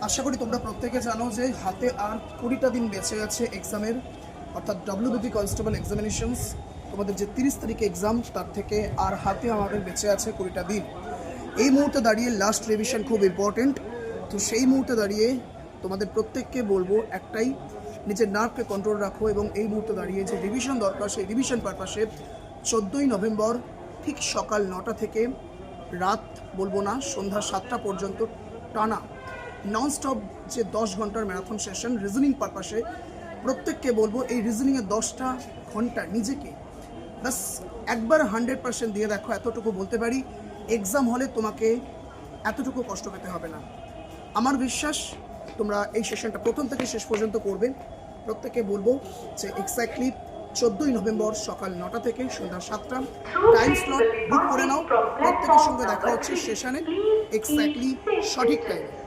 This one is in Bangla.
আশা করি তোমরা প্রত্যেকে জানো যে হাতে আর 20টা দিন বেঁচে আছে এক্সামের, অর্থাৎ WBP কনস্টেবল এক্সামিনেশনস। তোমাদের যে 30 তারিখে এক্সাম, তার থেকে আর হাতে আমাদের বেঁচে আছে 20টা দিন। এই মুহূর্তে দাঁড়িয়ে লাস্ট রিভিশন খুব ইম্পর্টেন্ট। তো সেই মুহূর্তে দাঁড়িয়ে তোমাদের প্রত্যেককে বলবো একটাই, নিজের নার্ভকে কন্ট্রোল রাখো এবং এই মুহূর্তে দাঁড়িয়ে যে রিভিশন দরকার সেই রিভিশন পারপাসে 14ই নভেম্বর ঠিক সকাল 9টা থেকে রাত বলবো না সন্ধ্যা 7টা পর্যন্ত টানা ননস্টপ যে 10 ঘন্টার ম্যারাথন সেশন রিজনিং পারপাসে, প্রত্যেককে বলবো এই রিজনিংয়ে 10টা ঘন্টা নিজেকে বাস একবার 100% দিয়ে দেখো। এতটুকু বলতে পারি, এক্সাম হলে তোমাকে এতটুকু কষ্ট পেতে হবে না। আমার বিশ্বাস তোমরা এই সেশনটা প্রথম থেকে শেষ পর্যন্ত করবে। প্রত্যেকে বলবো যে এক্স্যাক্টলি 14ই নভেম্বর সকাল 9টা থেকে সন্ধ্যা 7টা টাইম স্লট বুক করে নাও। প্রত্যেকের সঙ্গে দেখা হচ্ছে সেশনে এক্স্যাক্টলি সঠিক টাইমে।